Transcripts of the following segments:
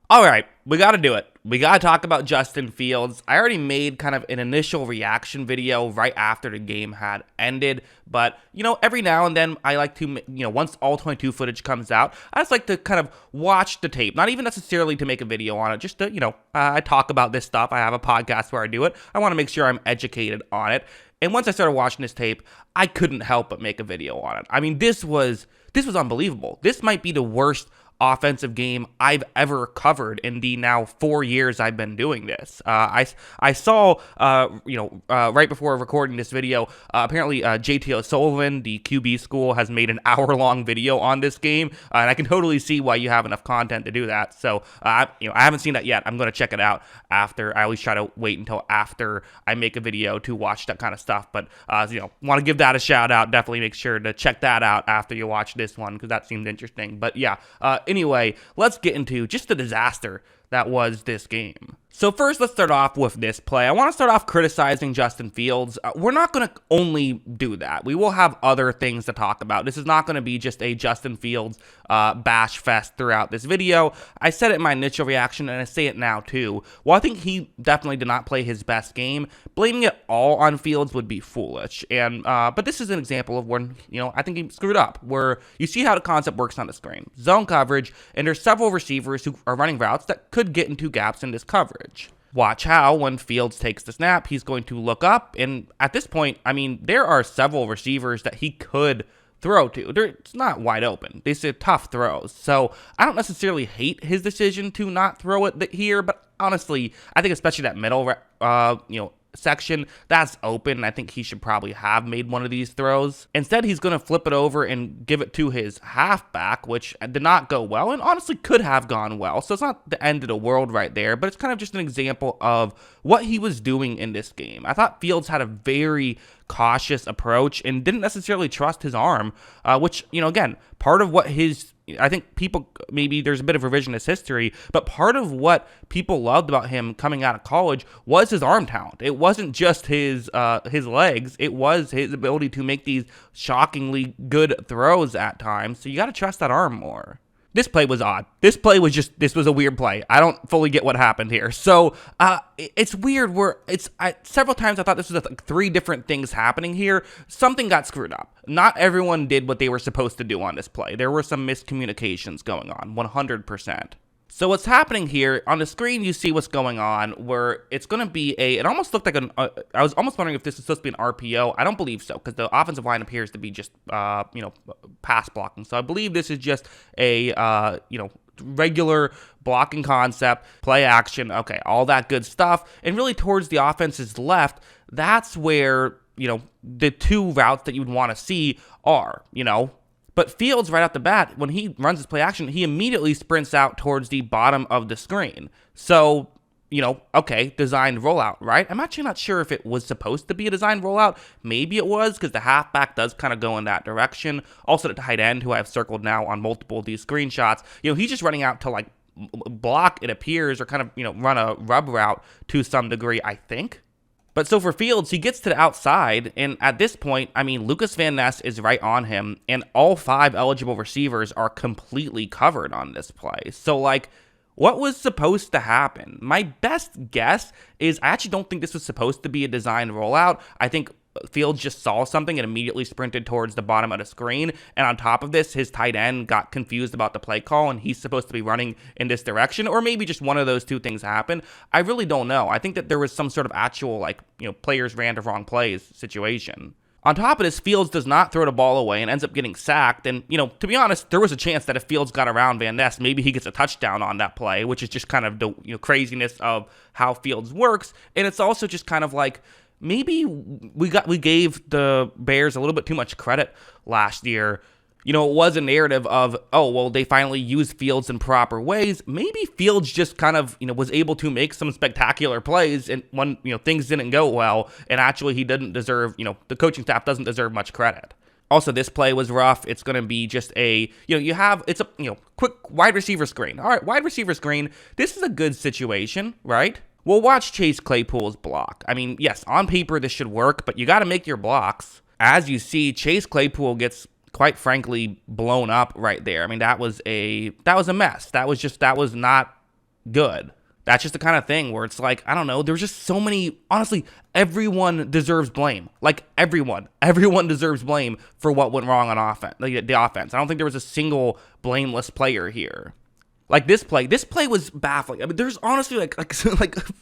All right, we got to do it. We got to talk about Justin Fields. I already made kind of an initial reaction video right after the game had ended, but every now and then I like to, once all 22 footage comes out, I just like to kind of watch the tape, not even necessarily to make a video on it, just to, I talk about this stuff. I have a podcast where I do it. I want to make sure I'm educated on it. And once I started watching this tape, I couldn't help but make a video on it. I mean, this was unbelievable. This might be the worst offensive game I've ever covered in the now 4 years I've been doing this. I saw, right before recording this video, apparently JT Sullivan, the QB school, has made an hour-long video on this game, and I can totally see why you have enough content to do that. So, I haven't seen that yet. I'm going to check it out after. I always try to wait until after I make a video to watch that kind of stuff, but, want to give that a shout out. Definitely make sure to check that out after you watch this one, because that seemed interesting. But yeah, anyway, let's get into just the disaster that was this game. So first, let's start off with this play. I want to start off criticizing Justin Fields. We're not going to only do that. We will have other things to talk about. This is not going to be just a Justin Fields bash fest throughout this video. I said it in my initial reaction, and I say it now too. Well, I think he definitely did not play his best game. Blaming it all on Fields would be foolish. And but this is an example of when, I think he screwed up, where you see how the concept works on the screen. Zone coverage, and there's several receivers who are running routes that could get into gaps in this coverage. Watch how, when Fields takes the snap, he's going to look up, and at this point, I mean, there are several receivers that he could throw to. It's not wide open. These are tough throws. So I don't necessarily hate his decision to not throw it here, but honestly, I think especially that middle, section that's open, I think he should probably have made one of these throws. Instead, he's going to flip it over and give it to his halfback, which did not go well and honestly could have gone well. So it's not the end of the world right there, but it's kind of just an example of what he was doing in this game. I thought Fields had a very cautious approach and didn't necessarily trust his arm, which, again, part of what I think people, maybe there's a bit of revisionist history, but part of what people loved about him coming out of college was his arm talent. It wasn't just his legs. It was his ability to make these shockingly good throws at times. So you got to trust that arm more. This play was odd. This was a weird play. I don't fully get what happened here. So it's weird where several times I thought this was like 3 different things happening here. Something got screwed up. Not everyone did what they were supposed to do on this play. There were some miscommunications going on, 100%. So what's happening here, on the screen you see what's going on, where it's going to be it almost looked like I was almost wondering if this is supposed to be an RPO. I don't believe so, because the offensive line appears to be just, pass blocking. So I believe this is just a, regular blocking concept, play action, okay, all that good stuff. And really towards the offense's left, that's where, the 2 routes that you would want to see are, But Fields, right off the bat, when he runs his play action, he immediately sprints out towards the bottom of the screen. So, okay, designed rollout, right? I'm actually not sure if it was supposed to be a designed rollout. Maybe it was, because the halfback does kind of go in that direction. Also, the tight end, who I've circled now on multiple of these screenshots, he's just running out to, like, block, it appears, or kind of, run a rub route to some degree, I think. But so for Fields, he gets to the outside, and at this point, I mean, Lucas Van Ness is right on him, and all 5 eligible receivers are completely covered on this play. So, like, what was supposed to happen? My best guess is I actually don't think this was supposed to be a designed rollout. I think Fields just saw something and immediately sprinted towards the bottom of the screen. And on top of this, his tight end got confused about the play call, and he's supposed to be running in this direction. Or maybe just one of those 2 things happened. I really don't know. I think that there was some sort of actual, players ran to wrong plays situation. On top of this, Fields does not throw the ball away and ends up getting sacked. And, to be honest, there was a chance that if Fields got around Van Ness, maybe he gets a touchdown on that play, which is just kind of the craziness of how Fields works. And it's also just kind of like, maybe we gave the Bears a little bit too much credit last year. It was a narrative of, oh, well, they finally used Fields in proper ways. Maybe Fields just kind of, was able to make some spectacular plays, and when, things didn't go well, and actually he didn't deserve, the coaching staff doesn't deserve much credit. Also, this play was rough. It's going to be just a, it's a, quick wide receiver screen. All right, wide receiver screen. This is a good situation, right? Well, watch Chase Claypool's block. I mean, yes, on paper this should work, but you got to make your blocks. As you see, Chase Claypool gets, quite frankly, blown up right there. I mean, that was a mess. That was not good. That's just the kind of thing where it's like, I don't know, there's just so many, honestly, everyone deserves blame. Like everyone deserves blame for what went wrong on offense, like the offense. I don't think there was a single blameless player here. Like this play was baffling. I mean, there's honestly like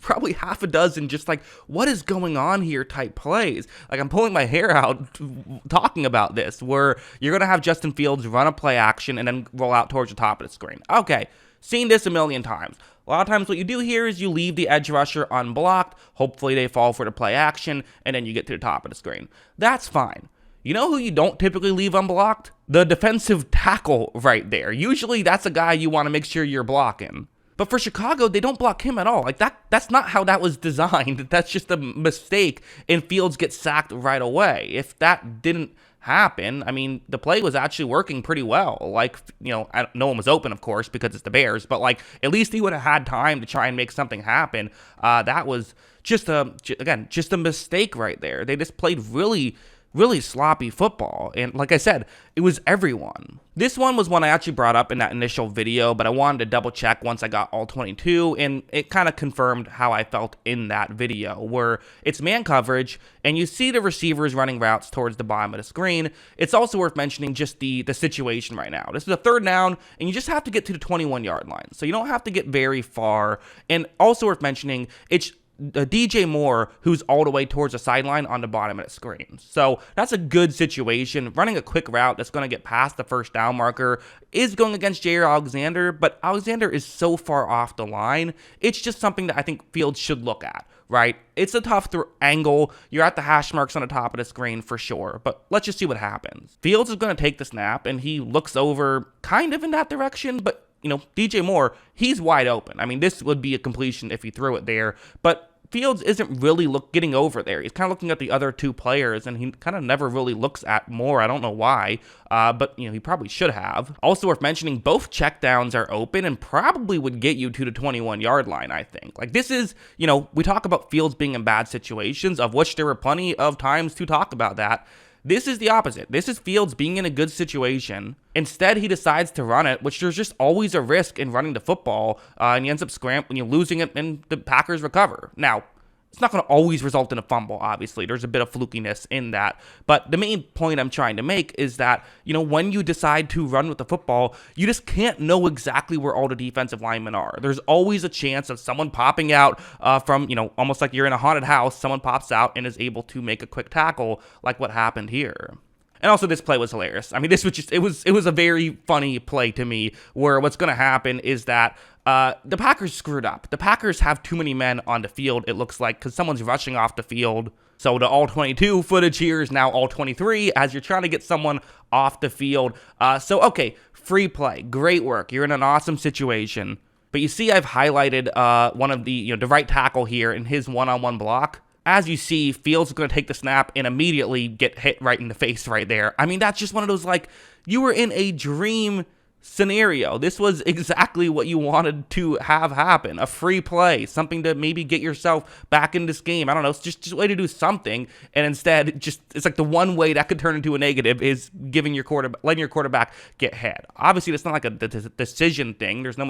probably half a dozen just like, what is going on here type plays. Like I'm pulling my hair out talking about this, where you're going to have Justin Fields run a play action and then roll out towards the top of the screen. Okay, seen this a million times. A lot of times what you do here is you leave the edge rusher unblocked. Hopefully they fall for the play action, and then you get to the top of the screen. That's fine. You know who you don't typically leave unblocked? The defensive tackle right there. Usually that's a guy you want to make sure you're blocking. But for Chicago, they don't block him at all. Like that's not how that was designed. That's just a mistake, and Fields gets sacked right away. If that didn't happen, I mean, the play was actually working pretty well. Like, you know, no one was open, of course, because it's the Bears, but like at least he would have had time to try and make something happen. That was just a mistake right there. They just played really sloppy football. And like I said, it was everyone. This one was one I actually brought up in that initial video, but I wanted to double check once I got all 22, and it kind of confirmed how I felt in that video, where it's man coverage, and you see the receivers running routes towards the bottom of the screen. It's also worth mentioning just the situation right now. This is a third down, and you just have to get to the 21-yard line, so you don't have to get very far. And also worth mentioning, it's DJ Moore, who's all the way towards the sideline on the bottom of the screen. So that's a good situation. Running a quick route that's going to get past the first down marker is going against Jair Alexander, but Alexander is so far off the line. It's just something that I think Fields should look at, right? It's a tough angle. You're at the hash marks on the top of the screen for sure, but let's just see what happens. Fields is going to take the snap, and he looks over kind of in that direction, but you know, DJ Moore, he's wide open. I mean, this would be a completion if he threw it there, but Fields isn't really getting over there. He's kind of looking at the other two players, and he kind of never really looks at Moore. I don't know why, but you know, he probably should have. Also worth mentioning, both checkdowns are open and probably would get you to the 21-yard line, I think. Like this is, you know, we talk about Fields being in bad situations, of which there were plenty of times to talk about that. This is the opposite. This is Fields being in a good situation. Instead, he decides to run it, which there's just always a risk in running the football, and he ends up when you're losing it, and the Packers recover. Now, it's not going to always result in a fumble, obviously. There's a bit of flukiness in that. But the main point I'm trying to make is that, you know, when you decide to run with the football, you just can't know exactly where all the defensive linemen are. There's always a chance of someone popping out from, you know, almost like you're in a haunted house. Someone pops out and is able to make a quick tackle like what happened here. And also, this play was hilarious. I mean, this was just, it was a very funny play to me, where what's going to happen is that the Packers screwed up. The Packers have too many men on the field, it looks like, because someone's rushing off the field. So the all 22 footage here is now all 23 as you're trying to get someone off the field. So, okay, free play. Great work. You're in an awesome situation. But you see I've highlighted one of the right tackle here in his one-on-one block. As you see, Fields is going to take the snap and immediately get hit right in the face right there. I mean, that's just one of those, like, you were in a dream scenario. This was exactly what you wanted to have happen. A free play, something to maybe get yourself back in this game. I don't know, it's just a way to do something. And instead, it's like the one way that could turn into a negative is letting your quarterback get hit. Obviously, it's not like a decision thing. There's not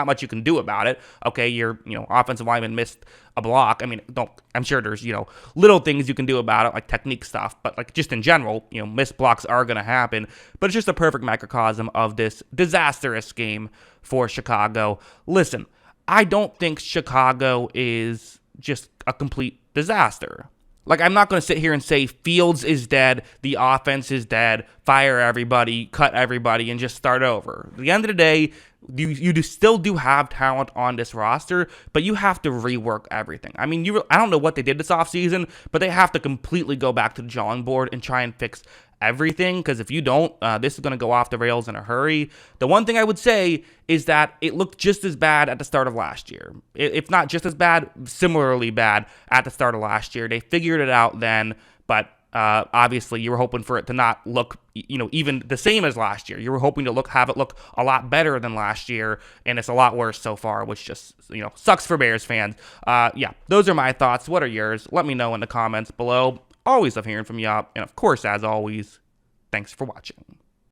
much you can do about it. Okay, your offensive lineman missed a block. I mean, I'm sure there's little things you can do about it, like technique stuff, but like just in general, missed blocks are going to happen. But it's just a perfect microcosm of this disastrous game for Chicago. Listen, I don't think Chicago is just a complete disaster. Like, I'm not going to sit here and say Fields is dead, the offense is dead, fire everybody, cut everybody, and just start over. At the end of the day, you still do have talent on this roster, but you have to rework everything. I mean, I don't know what they did this offseason, but they have to completely go back to the drawing board and try and fix everything, because if you don't, this is going to go off the rails in a hurry. The one thing I would say is that it looked just as bad at the start of last year. If not just as bad, similarly bad at the start of last year. They figured it out then, but obviously you were hoping for it to not look even the same as last year. You were hoping to have it look a lot better than last year, and it's a lot worse so far, which just sucks for Bears fans. Yeah, those are my thoughts. What are yours? Let me know in the comments below. Always love hearing from you, and of course, as always, thanks for watching.